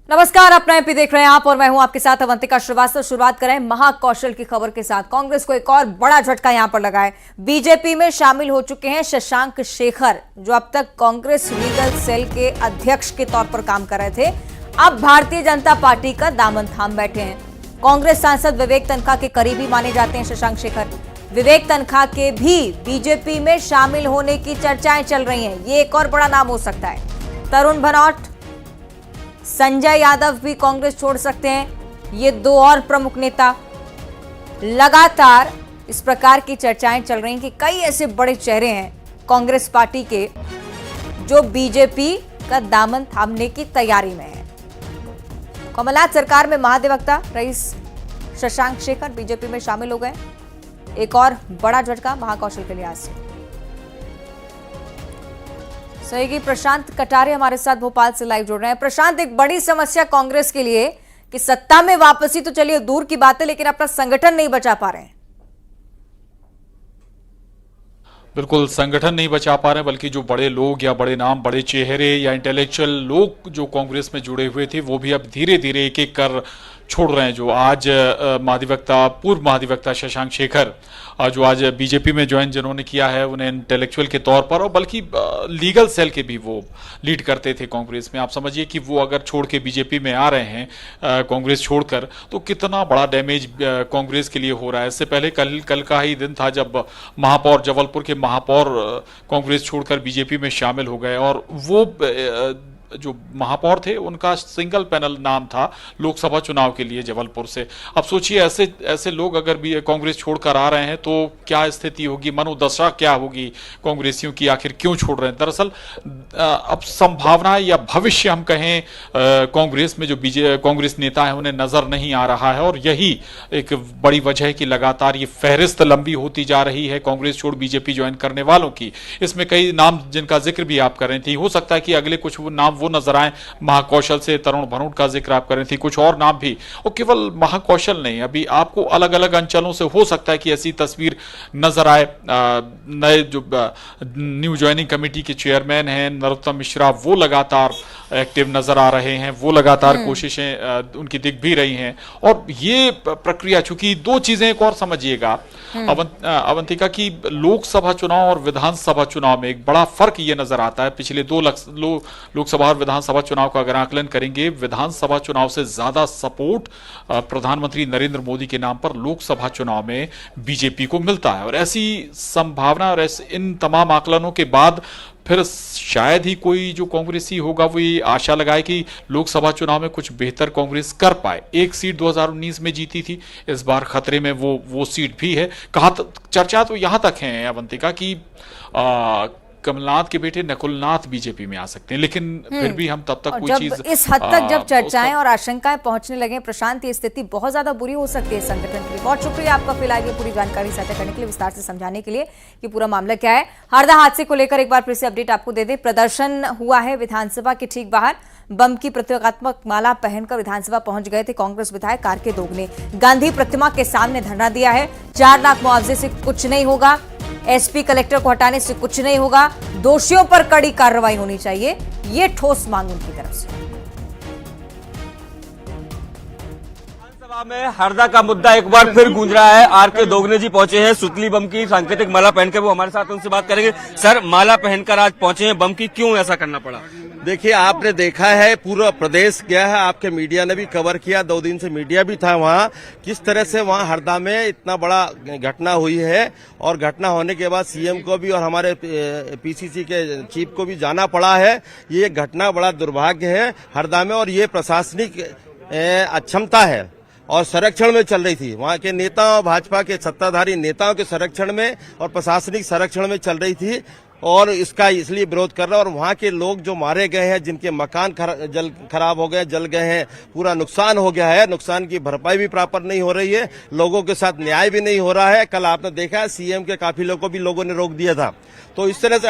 नमस्कार, अपना एमपी देख रहे हैं आप और मैं हूं आपके साथ अवंतिका श्रीवास्तव। शुरुआत करें महाकौशल की खबर के साथ। कांग्रेस को एक और बड़ा झटका यहां पर लगा है। बीजेपी में शामिल हो चुके हैं शशांक शेखर, जो अब तक कांग्रेस लीगल सेल के अध्यक्ष के तौर पर काम कर रहे थे, अब भारतीय जनता पार्टी का दामन थाम बैठे हैं। कांग्रेस सांसद विवेक तनखा के करीबी माने जाते हैं शशांक शेखर। विवेक तनखा के भी बीजेपी में शामिल होने की चर्चाएं चल रही हैं। ये एक और बड़ा नाम हो सकता है। तरुण भनोट, संजय यादव भी कांग्रेस छोड़ सकते हैं। ये दो और प्रमुख नेता। लगातार इस प्रकार की चर्चाएं चल रही हैं कि कई ऐसे बड़े चेहरे हैं कांग्रेस पार्टी के जो बीजेपी का दामन थामने की तैयारी में है। कमलनाथ सरकार में महाधिवक्ता रईस शशांक शेखर बीजेपी में शामिल हो गए। एक और बड़ा झटका महाकौशल के लिहाज से। सहयोगी प्रशांत कटारे हमारे साथ भोपाल से लाइव जुड़ रहे हैं। प्रशांत, एक बड़ी समस्या कांग्रेस के लिए कि सत्ता में वापसी तो चलिए दूर की बात है, लेकिन अपना संगठन नहीं बचा पा रहे हैं। बिल्कुल, संगठन नहीं बचा पा रहे, बल्कि जो बड़े लोग या बड़े नाम, बड़े चेहरे या इंटेलेक्चुअल लोग जो कांग्रेस में जुड़े हुए थे, वो भी अब धीरे धीरे एक एक कर छोड़ रहे हैं। जो आज पूर्व महाधिवक्ता शशांक शेखर जो आज बीजेपी में ज्वाइन जिन्होंने किया है, उन्हें इंटेलेक्चुअल के तौर पर और बल्कि लीगल सेल के भी वो लीड करते थे कांग्रेस में। आप समझिए कि वो अगर छोड़ के बीजेपी में आ रहे हैं कांग्रेस छोड़कर, तो कितना बड़ा डैमेज कांग्रेस के लिए हो रहा है। इससे पहले कल का ही दिन था जब महापौर, जबलपुर के महापौर कांग्रेस छोड़कर बीजेपी में शामिल हो गए, और वो जो महापौर थे उनका सिंगल पैनल नाम था लोकसभा चुनाव के लिए जबलपुर से। अब सोचिए ऐसे लोग अगर भी कांग्रेस छोड़कर आ रहे हैं तो क्या स्थिति होगी, मनोदशा क्या होगी कांग्रेसियों की, आखिर क्यों छोड़ रहे हैं। दरअसल अब संभावना या भविष्य हम कहें कांग्रेस में जो कांग्रेस नेता है उन्हें नजर नहीं आ रहा है, और यही एक बड़ी वजह है कि लगातार ये फहरिस्त लंबी होती जा रही है कांग्रेस छोड़ बीजेपी ज्वाइन करने वालों की। इसमें कई नाम जिनका जिक्र भी आप कर रहे थे, हो सकता है कि अगले कुछ नाम वो नजर आए। महाकौशल से तरुण भनोट का जिक्र आप कर रहे थे, कुछ और नाम भी, और केवल महाकौशल नहीं, अभी आपको अलग अलग अंचलों से हो सकता है कि ऐसी तस्वीर नजर आए। नए जो न्यू ज्वाइनिंग कमेटी के चेयरमैन हैं नरोत्तम मिश्रा, वो लगातार एक्टिव नजर आ रहे हैं, वो लगातार कोशिशें उनकी दिख भी रही हैं। और ये प्रक्रिया, चूंकि दो चीजें एक और समझिएगा अवंतिका, की लोकसभा चुनाव और विधानसभा चुनाव में एक बड़ा फर्क ये नजर आता है। पिछले दो लोकसभा और विधानसभा चुनाव का अगर आकलन करेंगे, विधानसभा चुनाव से ज्यादा सपोर्ट प्रधानमंत्री नरेंद्र मोदी के नाम पर लोकसभा चुनाव में बीजेपी को मिलता है। और ऐसी संभावना और इन तमाम आकलनों के बाद फिर शायद ही कोई जो कांग्रेसी होगा वो ये आशा लगाए कि लोकसभा चुनाव में कुछ बेहतर कांग्रेस कर पाए। एक सीट 2019 में जीती थी, इस बार खतरे में वो सीट भी है। चर्चा तो यहां तक है अवंतिका की कमलनाथ के बेटे नकुलनाथ बीजेपी में आ सकते हैं, लेकिन फिर भी हम तब तक कोई चीज इस हद तक जब चर्चाएं और आशंकाएं पहुंचने लगे प्रशांत, ये स्थिति बहुत ज्यादा बुरी हो सकती है संगठन के लिए। बहुत शुक्रिया आपका फिलहाल ये पूरी जानकारी साझा करने के लिए, विस्तार से समझाने के लिए कि पूरा मामला क्या है। हरदा हादसे को लेकर एक बार फिर से अपडेट आपको दे दे। प्रदर्शन हुआ है विधानसभा के ठीक बाहर। बम की प्रतीकात्मक माला पहनकर विधानसभा पहुंच गए थे कांग्रेस विधायक कार्के दोगने। गांधी प्रतिमा के सामने धरना दिया है। 4 लाख मुआवजे से कुछ नहीं होगा, एसपी कलेक्टर को हटाने से कुछ नहीं होगा, दोषियों पर कड़ी कार्रवाई होनी चाहिए, ये ठोस मांग उनकी तरफ से। विधानसभा में हरदा का मुद्दा एक बार फिर गूंज रहा है। आरके दोगने जी पहुंचे हैं, सुतली बम की सांकेतिक माला पहनकर, वो हमारे साथ, उनसे बात करेंगे। सर, माला पहनकर आज पहुंचे हैं बम की, क्यों ऐसा करना पड़ा? देखिए, आपने देखा है पूरा प्रदेश गया है, आपके मीडिया ने भी कवर किया, 2 दिन से मीडिया भी था वहाँ, किस तरह से वहाँ हरदा में इतना बड़ा घटना हुई है। और घटना होने के बाद सीएम को भी और हमारे पीसीसी के चीफ को भी जाना पड़ा है। ये घटना बड़ा दुर्भाग्य है हरदा में, और ये प्रशासनिक अक्षमता है और संरक्षण में चल रही थी। वहाँ के नेताओं, भाजपा के सत्ताधारी नेताओं के संरक्षण में और प्रशासनिक संरक्षण में चल रही थी, और इसका इसलिए विरोध कर रहा है। और वहाँ के लोग जो मारे गए हैं, जिनके मकान खराब हो गए, जल गए हैं, पूरा नुकसान हो गया है, नुकसान की भरपाई भी प्रॉपर नहीं हो रही है, लोगों के साथ न्याय भी नहीं हो रहा है। कल आपने देखा है सीएम के काफिले को भी लोगों ने रोक दिया था। तो इस तरह से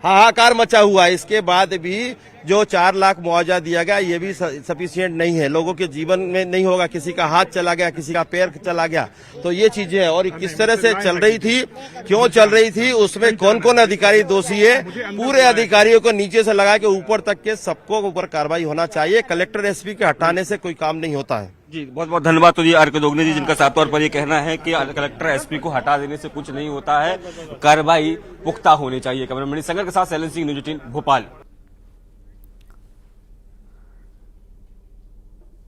हाहाकार मचा हुआ है। इसके बाद भी जो 4 लाख मुआवजा दिया गया ये भी सफिशिएंट नहीं है। लोगों के जीवन में नहीं होगा, किसी का हाथ चला गया, किसी का पैर चला गया, तो ये चीजें हैं। और किस तरह से चल रही थी, क्यों चल रही थी, उसमें कौन कौन अधिकारी दोषी है, पूरे अधिकारियों को नीचे से लगा के ऊपर तक के सबको ऊपर कार्रवाई होना चाहिए। कलेक्टर एसपी के हटाने से कोई काम नहीं होता है। जी बहुत बहुत धन्यवाद। तो ये आर.के. दोगने जी, जिनका साफ तौर पर ये कहना है कि कलेक्टर एसपी को हटा देने से कुछ नहीं होता है, कार्रवाई पुख्ता होनी चाहिए। कैमरामैन संगर के साथ शैलेंद्र सिंह, न्यूज़ 18 भोपाल।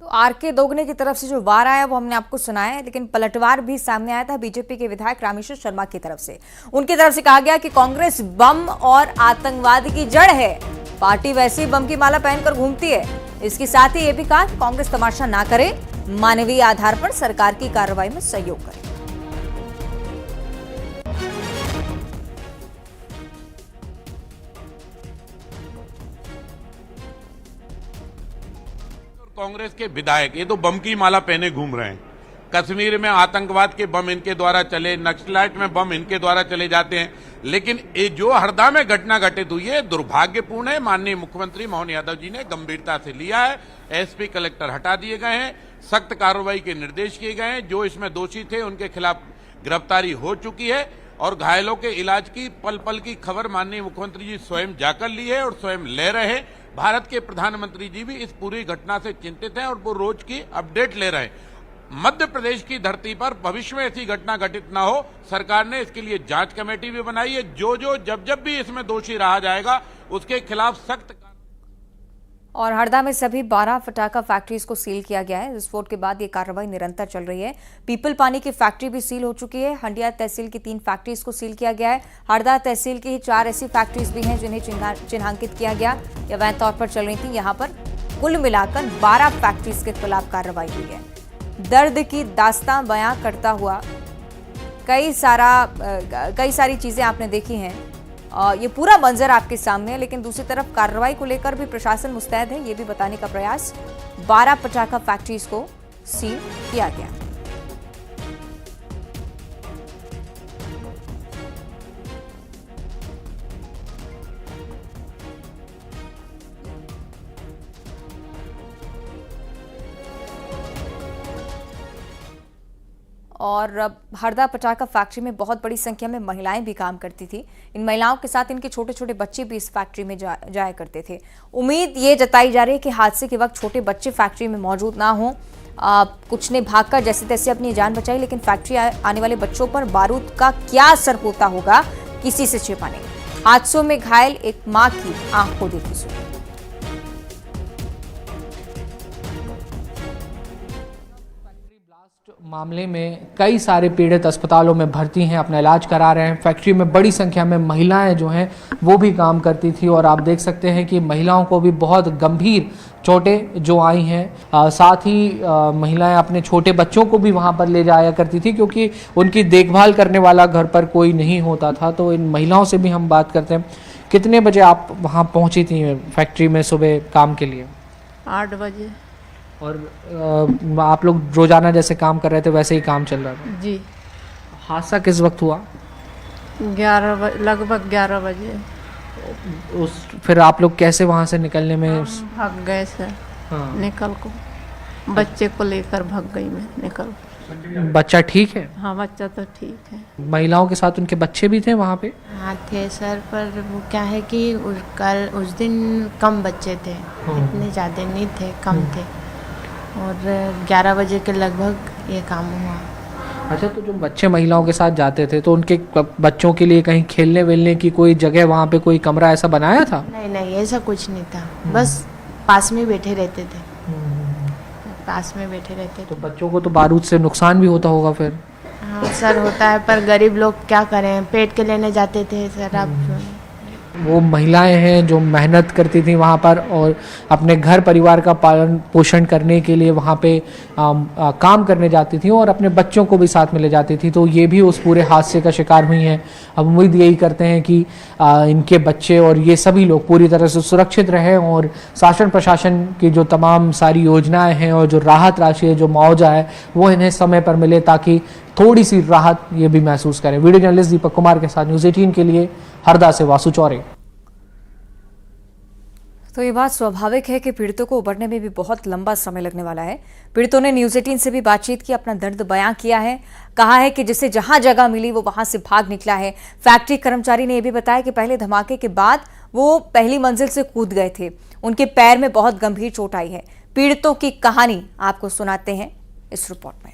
तो आर.के. दोगने की तरफ से जो वार आया वो हमने आपको सुनाया है, लेकिन पलटवार भी सामने आया था बीजेपी के विधायक रामेश्वर शर्मा की तरफ से। उनकी तरफ से कहा गया कि कांग्रेस बम और आतंकवाद की जड़ है, पार्टी वैसे ही बम की माला पहनकर घूमती है। इसके साथ ही ये भी कहा कि कांग्रेस तमाशा ना करे, मानवीय आधार पर सरकार की कार्रवाई में सहयोग करे। कांग्रेस के विधायक ये तो बम की माला पहने घूम रहे हैं। कश्मीर में आतंकवाद के बम इनके द्वारा चले, नक्सलाइट में बम इनके द्वारा चले जाते हैं, लेकिन ये जो हरदा में घटना घटित हुई है दुर्भाग्यपूर्ण है। माननीय मुख्यमंत्री मोहन यादव जी ने गंभीरता से लिया है। एसपी कलेक्टर हटा दिए गए हैं, सख्त कार्रवाई के निर्देश किए गए हैं। जो इसमें दोषी थे उनके खिलाफ गिरफ्तारी हो चुकी है और घायलों के इलाज की पल पल की खबर माननीय मुख्यमंत्री जी स्वयं जाकर ली है और स्वयं ले रहे हैं। भारत के प्रधानमंत्री जी भी इस पूरी घटना से चिंतित हैं और वो रोज की अपडेट ले रहे हैं। मध्य प्रदेश की धरती पर भविष्य में ऐसी घटना घटित ना हो, सरकार ने इसके लिए जांच कमेटी भी बनाई है। जब भी इसमें दोषी रहा जाएगा उसके खिलाफ सख्त। और हरदा में सभी 12 पटाखा फैक्ट्रीज को सील किया गया है। विस्फोट के बाद ये कार्रवाई निरंतर चल रही है। पीपल पानी की फैक्ट्री भी सील हो चुकी है। हंडिया तहसील की 3 फैक्ट्रीज को सील किया गया है। हरदा तहसील की 4 ऐसी फैक्ट्रीज भी हैं जिन्हें चिन्हांकित किया गया या अवैध तौर पर चल रही थी। यहाँ पर कुल मिलाकर 12 फैक्ट्रीज के खिलाफ कार्रवाई हुई है। दर्द की दास्तां बयां करता हुआ कई सारी चीजें आपने देखी हैं। ये पूरा मंजर आपके सामने है, लेकिन दूसरी तरफ कार्रवाई को लेकर भी प्रशासन मुस्तैद है, ये भी बताने का प्रयास। 12 पटाखा फैक्ट्रीज को सील किया गया। और हरदा पटाखा फैक्ट्री में बहुत बड़ी संख्या में महिलाएं भी काम करती थी। इन महिलाओं के साथ इनके छोटे छोटे बच्चे भी इस फैक्ट्री में जाया करते थे। उम्मीद ये जताई जा रही है कि हादसे के वक्त छोटे बच्चे फैक्ट्री में मौजूद ना हों। कुछ ने भागकर जैसे तैसे अपनी जान बचाई, लेकिन फैक्ट्री आने वाले बच्चों पर बारूद का क्या असर होता होगा किसी से छिपा नहीं। हादसों में घायल एक मां की आंख को देखी सुनी। मामले में कई सारे पीड़ित अस्पतालों में भर्ती हैं, अपना इलाज करा रहे हैं। फैक्ट्री में बड़ी संख्या में महिलाएं जो हैं वो भी काम करती थी और आप देख सकते हैं कि महिलाओं को भी बहुत गंभीर चोटें जो आई हैं। साथ ही महिलाएं अपने छोटे बच्चों को भी वहां पर ले जाया करती थी क्योंकि उनकी देखभाल करने वाला घर पर कोई नहीं होता था। तो इन महिलाओं से भी हम बात करते हैं। कितने बजे आप वहाँ पहुँची थी फैक्ट्री में सुबह काम के लिए? 8 बजे। और आप लोग रोजाना जैसे काम कर रहे थे वैसे ही काम चल रहा था? जी। हादसा किस वक्त हुआ? 11 बजे, लगभग 11 बजे। फिर आप लोग कैसे वहाँ से निकलने में? भाग गए सर। हाँ। निकल को बच्चे को लेकर भाग गई मैं निकल। बच्चा ठीक है? हाँ बच्चा तो ठीक है। महिलाओं के साथ उनके बच्चे भी थे वहाँ पे? हाँ थे सर, पर वो क्या है कि उस दिन कम बच्चे थे, इतने ज़्यादा नहीं थे, कम थे और 11 बजे के लगभग ये काम हुआ। अच्छा, तो जो बच्चे महिलाओं के साथ जाते थे तो उनके बच्चों के लिए कहीं खेलने वेलने की कोई जगह वहाँ पे कोई कमरा ऐसा बनाया था? नहीं ऐसा कुछ नहीं था, बस पास में बैठे रहते थे, पास में बैठे रहते थे। तो बच्चों को तो बारूद से नुकसान भी होता होगा फिर? हाँ सर होता है, पर गरीब लोग क्या करें, पेट के लेने जाते थे सर। आप वो महिलाएं हैं जो मेहनत करती थी वहाँ पर और अपने घर परिवार का पालन पोषण करने के लिए वहाँ पे काम करने जाती थी और अपने बच्चों को भी साथ में ले जाती थी। तो ये भी उस पूरे हादसे का शिकार हुई हैं। अब उम्मीद यही करते हैं कि इनके बच्चे और ये सभी लोग पूरी तरह से सुरक्षित रहें और शासन प्रशासन की जो तमाम सारी योजनाएं हैं और जो राहत राशि है, जो मुआवजा है, वो इन्हें समय पर मिले ताकि थोड़ी सी राहत ये भी महसूस करें। वीडियो जर्नलिस्ट दीपक कुमार के साथ न्यूज़ 18 के लिए हरदा से वासु चौरे। तो ये बात स्वाभाविक है कि पीड़ितों को उबरने में भी बहुत लंबा समय लगने वाला है। पीड़ितों ने न्यूज़ 18 से भी बातचीत की, अपना दर्द बयां किया है। कहा है कि जिसे जहां जगह मिली वो वहां से भाग निकला है। फैक्ट्री कर्मचारी ने यह भी बताया कि पहले धमाके के बाद वो पहली मंजिल से कूद गए थे। उनके पैर में बहुत गंभीर चोट आई है। पीड़ितों की कहानी आपको सुनाते हैं इस रिपोर्ट में।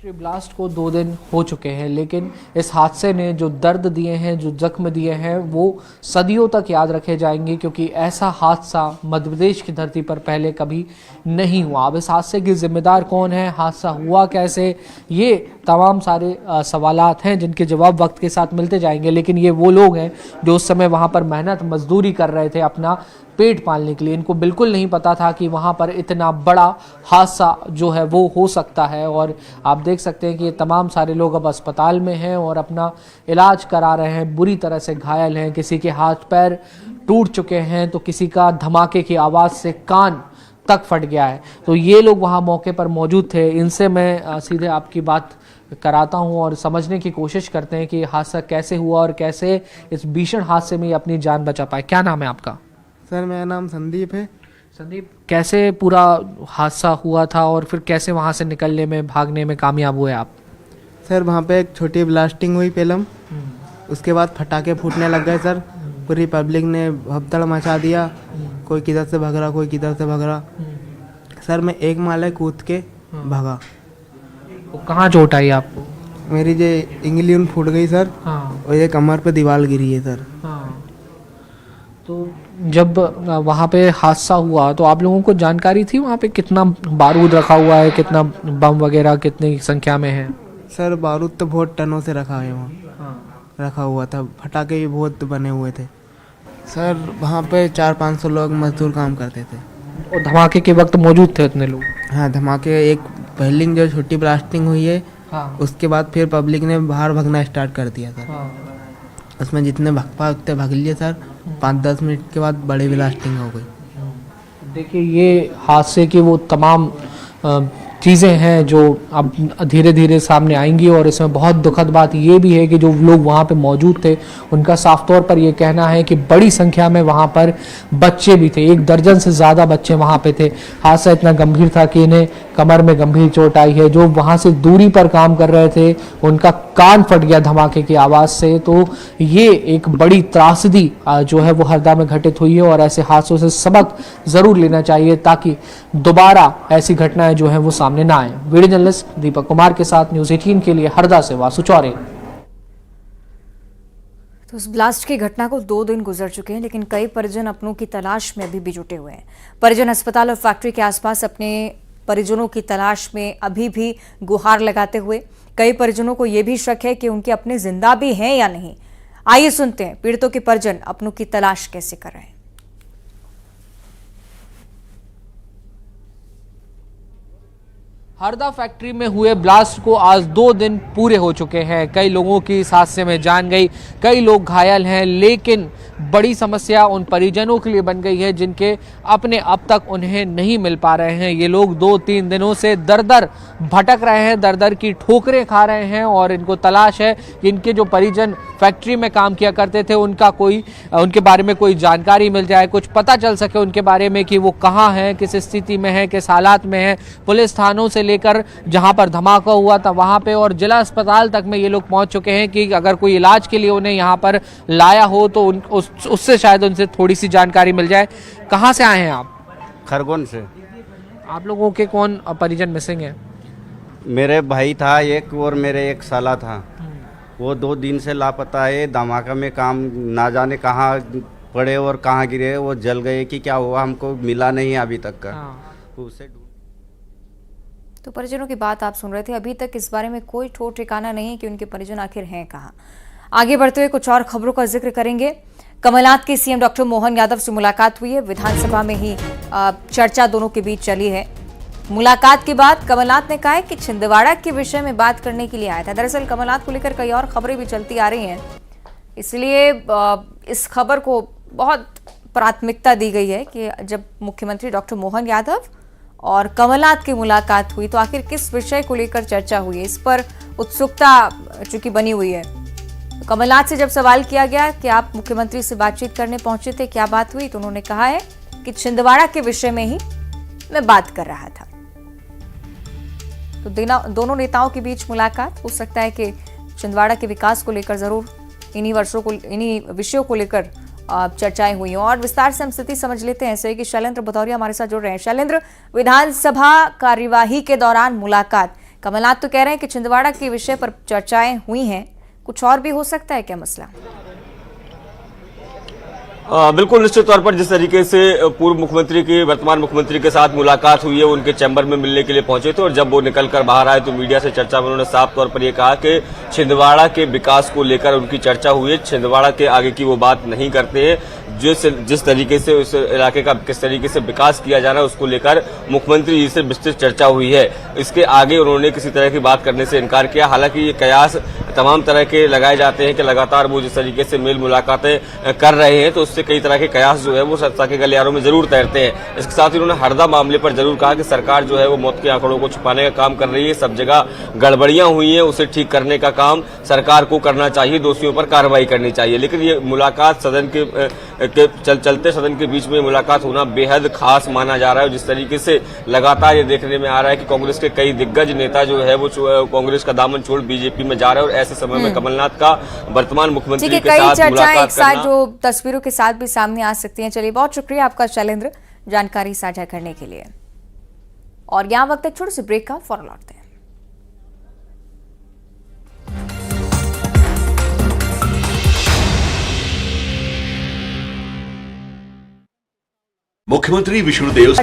फैक्ट्री ब्लास्ट को 2 दिन हो चुके हैं, लेकिन इस हादसे ने जो दर्द दिए हैं, जो जख्म दिए हैं, वो सदियों तक याद रखे जाएंगे, क्योंकि ऐसा हादसा मध्य प्रदेश की धरती पर पहले कभी नहीं हुआ। अब इस हादसे के जिम्मेदार कौन है, हादसा हुआ कैसे, ये तमाम सारे सवालात हैं जिनके जवाब वक्त के साथ मिलते जाएंगे। लेकिन ये वो लोग हैं जो उस समय वहाँ पर मेहनत मजदूरी कर रहे थे अपना पेट पालने के लिए। इनको बिल्कुल नहीं पता था कि वहाँ पर इतना बड़ा हादसा जो है वो हो सकता है। और आप देख सकते हैं कि ये तमाम सारे लोग अब अस्पताल में हैं और अपना इलाज करा रहे हैं, बुरी तरह से घायल हैं। किसी के हाथ पैर टूट चुके हैं, तो किसी का धमाके की आवाज़ से कान तक फट गया है। तो ये लोग वहाँ मौके पर मौजूद थे। इनसे मैं सीधे आपकी बात कराता हूँ और समझने की कोशिश करते हैं कि हादसा कैसे हुआ और कैसे इस भीषण हादसे में अपनी जान बचा पाए। क्या नाम है आपका? सर मेरा नाम संदीप है। संदीप, कैसे पूरा हादसा हुआ था और फिर कैसे वहाँ से निकलने में, भागने में कामयाब हुए आप? सर वहाँ पे एक छोटी ब्लास्टिंग हुई पहले, उसके बाद फटाके फूटने लग गए सर। पूरी पब्लिक ने भगदड़ मचा दिया, कोई किधर से भाग रहा, कोई किधर से भाग रहा। सर मैं एक माले कूद के भागा। तो कहाँ चोट आई आपको? मेरी जो इंगली फूट गई सर, हाँ। और ये कमर पे दीवार गिरी है सर। हाँ। तो जब वहाँ पे हादसा हुआ तो आप लोगों को जानकारी थी वहाँ पे कितना बारूद रखा हुआ है, कितना बम वगैरह कितनी संख्या में है? सर बारूद तो बहुत टनों से रखा है वहाँ। हाँ। रखा हुआ था, फटाके भी बहुत बने हुए थे सर। वहाँ पे 400-500 लोग मजदूर काम करते थे। और धमाके के वक्त मौजूद थे इतने लोग? हाँ, धमाके एक पहली जो छोटी ब्लास्टिंग हुई है, हाँ। उसके बाद फिर पब्लिक ने बाहर भागना स्टार्ट कर दिया सर। हाँ। उसमें जितने भाग पाए उतने भाग लिए सर। 5-10 मिनट के बाद बड़ी ब्लास्टिंग हो गई। देखिए, ये हादसे की वो तमाम चीज़ें हैं जो अब धीरे धीरे सामने आएंगी। और इसमें बहुत दुखद बात ये भी है कि जो लोग वहाँ पे मौजूद थे उनका साफ तौर पर ये कहना है कि बड़ी संख्या में वहाँ पर बच्चे भी थे। 1 दर्जन से ज़्यादा बच्चे वहाँ पे थे। हादसा इतना गंभीर था कि इन्हें कमर में गंभीर चोट आई है। जो वहाँ से दूरी पर काम कर रहे थे उनका कान फट गया धमाके की आवाज़ से। तो ये एक बड़ी त्रासदी जो है वो हरदा में घटित हुई है। और ऐसे हादसों से सबक ज़रूर लेना चाहिए ताकि दोबारा ऐसी घटनाएं जो हैं वो सामने ना आए। वीडियो जर्नलिस्ट दीपक कुमार के साथ न्यूज़ 18 के लिए हरदा से वासु चौरे। तो उस ब्लास्ट की घटना को 2 दिन गुजर चुके हैं, लेकिन कई परिजन अपनों की तलाश में अभी भी जुटे हुए हैं। परिजन अस्पताल और फैक्ट्री के आसपास अपने परिजनों की तलाश में अभी भी गुहार लगाते हुए। कई परिजनों को यह भी शक है कि उनके अपने जिंदा भी हैं या नहीं। आइए सुनते हैं पीड़ितों के परिजन अपनों की तलाश कैसे कर रहे हैं। हरदा फैक्ट्री में हुए ब्लास्ट को आज 2 दिन पूरे हो चुके हैं। कई लोगों की इस हादसे में जान गई, कई लोग घायल हैं। लेकिन बड़ी समस्या उन परिजनों के लिए बन गई है जिनके अपने अब तक उन्हें नहीं मिल पा रहे हैं। ये लोग 2-3 दिनों से दर दर भटक रहे हैं, दर दर की ठोकरें खा रहे हैं। और इनको तलाश है कि इनके जो परिजन फैक्ट्री में काम किया करते थे उनके बारे में कोई जानकारी मिल जाए, कुछ पता चल सके उनके बारे में कि वो कहाँ हैं, किस स्थिति में है, किस हालात में है। पुलिस थानों से लेकर जहां पर धमाका हुआ था वहां पे और जिला अस्पताल तक में ये लोग पहुंच चुके हैं कि अगर कोई इलाज के लिए उन्हें यहां पर लाया हो तो उससे शायद उनसे थोड़ी सी जानकारी मिल जाए। कहां से आए हैं आप? खरगोन से। आप लोगों के कौन परिजन मिसिंग है? मेरे भाई था एक और मेरे एक साला था, वो 2 दिन से लापता है। धमाका में काम ना जाने कहाँ पड़े और कहाँ गिरे, वो जल गए कि क्या हुआ हमको मिला नहीं अभी तक का। उसे तो परिजनों की बात आप सुन रहे थे। अभी तक इस बारे में कोई ठोस ठिकाना नहीं है कि उनके परिजन आखिर हैं कहाँ। आगे बढ़ते हुए कुछ और खबरों का जिक्र करेंगे। कमलनाथ की सीएम डॉक्टर मोहन यादव से मुलाकात हुई है। विधानसभा में ही चर्चा दोनों के बीच चली है। मुलाकात के बाद कमलनाथ ने कहा है कि छिंदवाड़ा के विषय में बात करने के लिए आया था। दरअसल कमलनाथ को लेकर कई और खबरें भी चलती आ रही हैं, इसलिए इस खबर को बहुत प्राथमिकता दी गई है कि जब मुख्यमंत्री डॉक्टर मोहन यादव और कमलनाथ की मुलाकात हुई तो आखिर किस विषय को लेकर चर्चा हुई है, इस पर उत्सुकता चूंकि बनी हुई है। कमलनाथ से जब सवाल किया गया कि आप मुख्यमंत्री से बातचीत करने पहुंचे थे, क्या बात हुई, तो उन्होंने कहा है कि छिंदवाड़ा के विषय में ही मैं बात कर रहा था। तो दोनों नेताओं के बीच मुलाकात, हो सकता है कि छिंदवाड़ा के विकास को लेकर जरूर इन्हीं विषयों को लेकर चर्चाएं हुई हों। और विस्तार से हम स्थिति समझ लेते हैं ऐसे कि शैलेंद्र भदौरिया हमारे साथ जुड़ रहे हैं। शैलेंद्र, विधानसभा कार्यवाही के दौरान मुलाकात, कमलनाथ तो कह रहे हैं कि छिंदवाड़ा के विषय पर चर्चाएं हुई हैं, कुछ और भी हो सकता है क्या मसला? बिल्कुल, निश्चित तौर पर जिस तरीके से पूर्व मुख्यमंत्री की वर्तमान मुख्यमंत्री के साथ मुलाकात हुई है, उनके चैम्बर में मिलने के लिए पहुंचे थे और जब वो निकल कर बाहर आए तो मीडिया से चर्चा में उन्होंने साफ तौर पर यह कहा कि छिंदवाड़ा के विकास को लेकर उनकी चर्चा हुई है। छिंदवाड़ा के आगे की वो बात नहीं करते हैं। जिस तरीके से उस इलाके का किस तरीके से विकास किया जा रहा है उसको लेकर मुख्यमंत्री जी से विस्तृत चर्चा हुई है। इसके आगे उन्होंने किसी तरह की बात करने से इनकार किया। हालांकि ये कयास तमाम तरह के लगाए जाते हैं कि लगातार वो जिस तरीके से मेल मुलाकातें कर रहे हैं तो उससे कई तरह के कयास जो है वो सत्ता के गलियारों में जरूर तैरते हैं। इसके साथ ही उन्होंने हरदा मामले पर जरूर कहा कि सरकार जो है वो मौत के आंकड़ों को छुपाने का काम कर रही है। सब जगह गड़बड़ियां हुई हैं, उसे ठीक करने का काम सरकार को करना चाहिए, दोषियों पर कार्रवाई करनी चाहिए। लेकिन ये मुलाकात सदन के चलते सदन के बीच में मुलाकात होना बेहद खास माना जा रहा है। जिस तरीके से लगातार ये देखने में आ रहा है कि कांग्रेस के कई दिग्गज नेता जो है वो कांग्रेस का दामन छोड़ बीजेपी में जा रहे हैं और ऐसे समय में कमलनाथ का वर्तमान मुख्यमंत्री के साथ मुलाकात एक साथ जो तस्वीरों के साथ भी सामने आ सकती हैं। चलिए, बहुत शुक्रिया आपका शैलेंद्र, जानकारी साझा करने के लिए। और यहाँ वक्त एक छोटे से ब्रेक का, फौरन लौटते हैं। मुख्यमंत्री विष्णुदेव